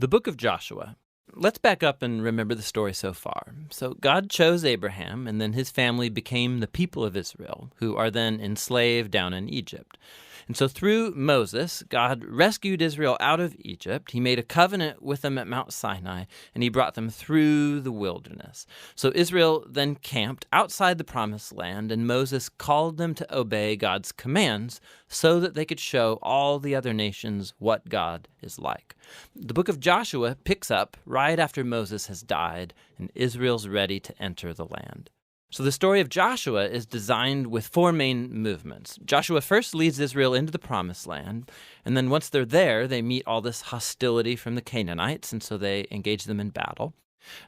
The book of Joshua. Let's back up and remember the story so far. So God chose Abraham, and then his family became the people of Israel, who are then enslaved down in Egypt. And so through Moses, God rescued Israel out of Egypt. He made a covenant with them at Mount Sinai, and he brought them through the wilderness. So Israel then camped outside the promised land, and Moses called them to obey God's commands so that they could show all the other nations what God is like. The book of Joshua picks up right after Moses has died, and Israel's ready to enter the land. So the story of Joshua is designed with four main movements. Joshua first leads Israel into the promised land, and then once they're there, they meet all this hostility from the Canaanites, and so they engage them in battle.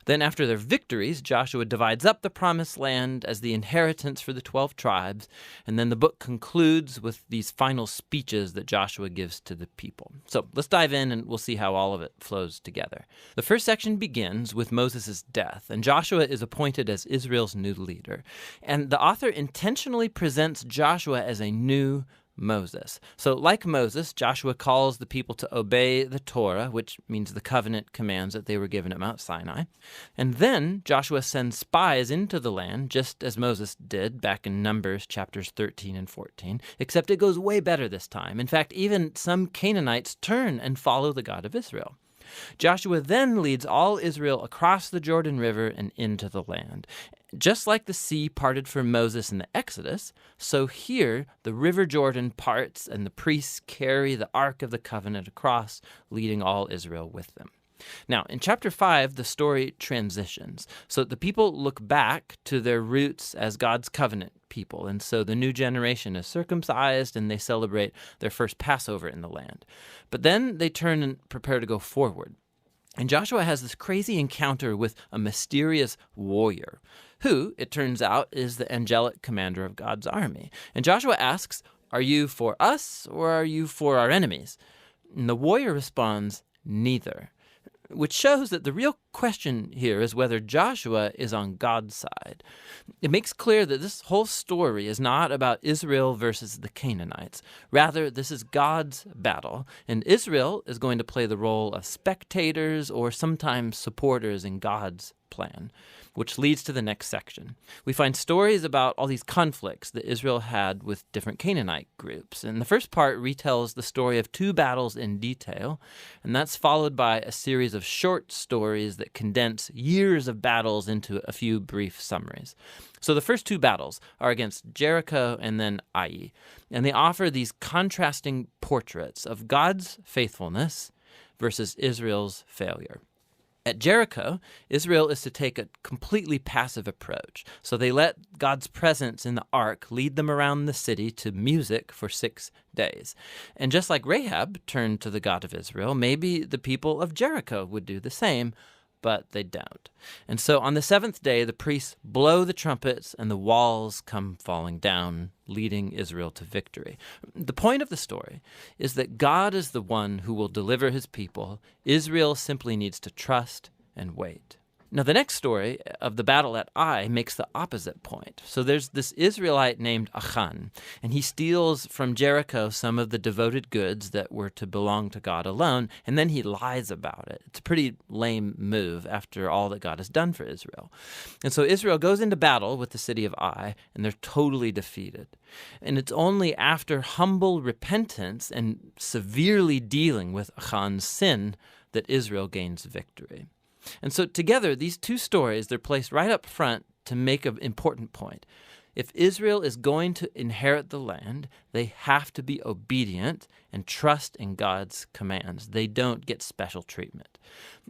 Then after their victories, Joshua divides up the promised land as the inheritance for the 12 tribes, and then the book concludes with these final speeches that Joshua gives to the people. So let's dive in and we'll see how all of it flows together. The first section begins with Moses' death, and Joshua is appointed as Israel's new leader. And the author intentionally presents Joshua as a new Moses. So like Moses, Joshua calls the people to obey the Torah, which means the covenant commands that they were given at Mount Sinai. And then Joshua sends spies into the land, just as Moses did back in Numbers chapters 13 and 14, except it goes way better this time. In fact, even some Canaanites turn and follow the God of Israel. Joshua then leads all Israel across the Jordan River and into the land. Just like the sea parted for Moses in the Exodus, so here the river Jordan parts and the priests carry the Ark of the Covenant across, leading all Israel with them. Now, in chapter 5, the story transitions. So the people look back to their roots as God's covenant people, and so the new generation is circumcised and they celebrate their first Passover in the land. But then they turn and prepare to go forward. And Joshua has this crazy encounter with a mysterious warrior, who, it turns out, is the angelic commander of God's army. And Joshua asks, "Are you for us or are you for our enemies?" And the warrior responds, "Neither," which shows that the real question here is whether Joshua is on God's side. It makes clear that this whole story is not about Israel versus the Canaanites. Rather, this is God's battle, and Israel is going to play the role of spectators or sometimes supporters in God's plan, which leads to the next section. We find stories about all these conflicts that Israel had with different Canaanite groups. And the first part retells the story of two battles in detail, and that's followed by a series of short stories that condense years of battles into a few brief summaries. So the first two battles are against Jericho and then Ai, and they offer these contrasting portraits of God's faithfulness versus Israel's failure. At Jericho, Israel is to take a completely passive approach. So they let God's presence in the ark lead them around the city to music for 6 days. And just like Rahab turned to the God of Israel, maybe the people of Jericho would do the same, but they don't. And so on the 7th day, the priests blow the trumpets and the walls come falling down, leading Israel to victory. The point of the story is that God is the one who will deliver his people. Israel simply needs to trust and wait. Now, the next story of the battle at Ai makes the opposite point. So there's this Israelite named Achan, and he steals from Jericho some of the devoted goods that were to belong to God alone, and then he lies about it. It's a pretty lame move after all that God has done for Israel. And so Israel goes into battle with the city of Ai, and they're totally defeated. And it's only after humble repentance and severely dealing with Achan's sin that Israel gains victory. And so together, these two stories, they're placed right up front to make an important point. If Israel is going to inherit the land, they have to be obedient and trust in God's commands. They don't get special treatment.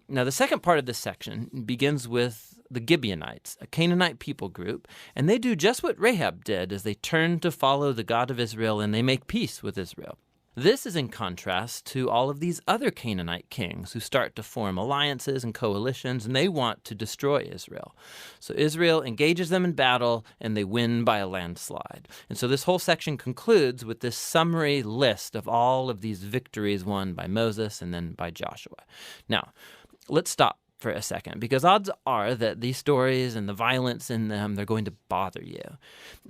Now, the second part of this section begins with the Gibeonites, a Canaanite people group, and they do just what Rahab did as they turn to follow the God of Israel and they make peace with Israel. This is in contrast to all of these other Canaanite kings who start to form alliances and coalitions, and they want to destroy Israel. So Israel engages them in battle, and they win by a landslide. And so this whole section concludes with this summary list of all of these victories won by Moses and then by Joshua. Now, let's stop for a second, because odds are that these stories and the violence in them, they're going to bother you.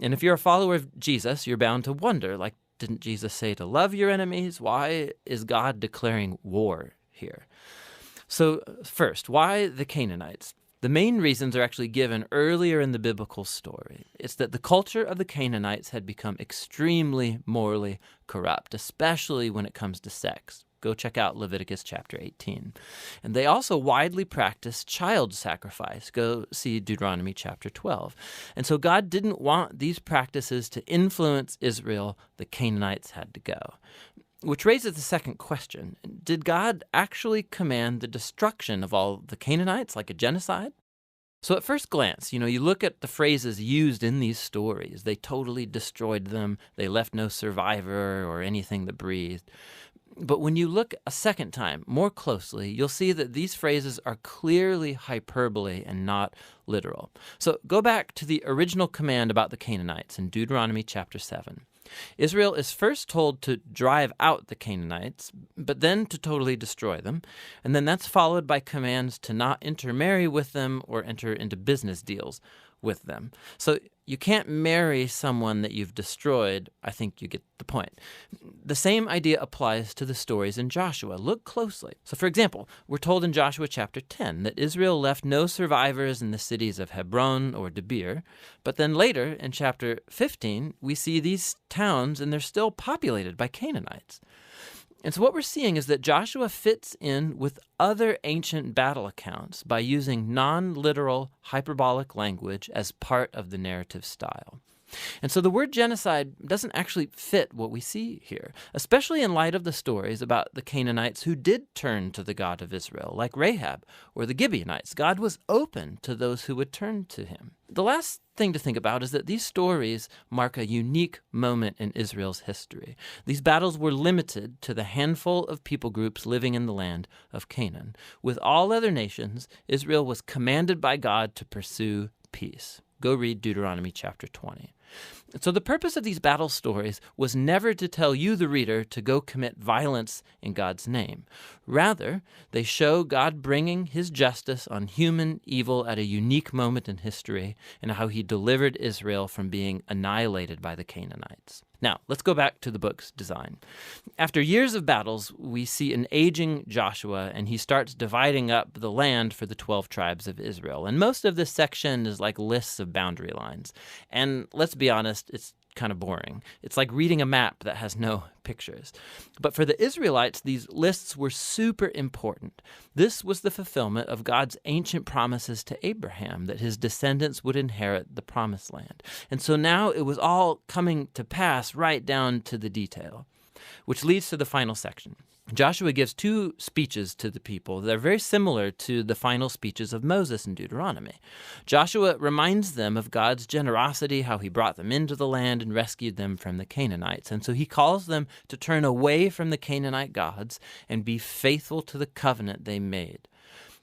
And if you're a follower of Jesus, you're bound to wonder, like, didn't Jesus say to love your enemies? Why is God declaring war here? So, first, why the Canaanites? The main reasons are actually given earlier in the biblical story. It's that the culture of the Canaanites had become extremely morally corrupt, especially when it comes to sex. Go check out Leviticus chapter 18. And they also widely practiced child sacrifice. Go see Deuteronomy chapter 12. And so God didn't want these practices to influence Israel. The Canaanites had to go. Which raises the second question. Did God actually command the destruction of all the Canaanites, like a genocide? So at first glance, you look at the phrases used in these stories. They totally destroyed them. They left no survivor or anything that breathed. But when you look a second time more closely, you'll see that these phrases are clearly hyperbole and not literal. So go back to the original command about the Canaanites in Deuteronomy chapter 7. Israel is first told to drive out the Canaanites, but then to totally destroy them. And then that's followed by commands to not intermarry with them or enter into business deals with them. So you can't marry someone that you've destroyed. I think you get the point. The same idea applies to the stories in Joshua. Look closely. So for example, we're told in Joshua chapter 10 that Israel left no survivors in the cities of Hebron or Debir. But then later in chapter 15, we see these towns and they're still populated by Canaanites. And so what we're seeing is that Joshua fits in with other ancient battle accounts by using non-literal hyperbolic language as part of the narrative style. And so the word genocide doesn't actually fit what we see here, especially in light of the stories about the Canaanites who did turn to the God of Israel, like Rahab or the Gibeonites. God was open to those who would turn to him. The last thing to think about is that these stories mark a unique moment in Israel's history. These battles were limited to the handful of people groups living in the land of Canaan. With all other nations, Israel was commanded by God to pursue peace. Go read Deuteronomy chapter 20. So the purpose of these battle stories was never to tell you, the reader, to go commit violence in God's name. Rather, they show God bringing his justice on human evil at a unique moment in history and how he delivered Israel from being annihilated by the Canaanites. Now, let's go back to the book's design. After years of battles, we see an aging Joshua, and he starts dividing up the land for the 12 tribes of Israel. And most of this section is like lists of boundary lines. And let's be honest, it's kind of boring. It's like reading a map that has no pictures. But for the Israelites, these lists were super important. This was the fulfillment of God's ancient promises to Abraham that his descendants would inherit the promised land. And so now it was all coming to pass right down to the detail, which leads to the final section. Joshua gives two speeches to the people that are very similar to the final speeches of Moses in Deuteronomy. Joshua reminds them of God's generosity, how he brought them into the land and rescued them from the Canaanites. And so he calls them to turn away from the Canaanite gods and be faithful to the covenant they made.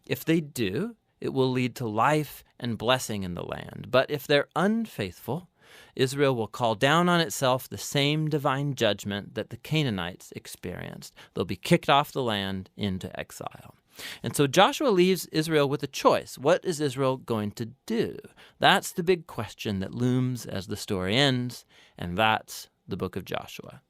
If they do, it will lead to life and blessing in the land. But if they're unfaithful, Israel will call down on itself the same divine judgment that the Canaanites experienced. They'll be kicked off the land into exile. And so Joshua leaves Israel with a choice. What is Israel going to do? That's the big question that looms as the story ends, and that's the book of Joshua.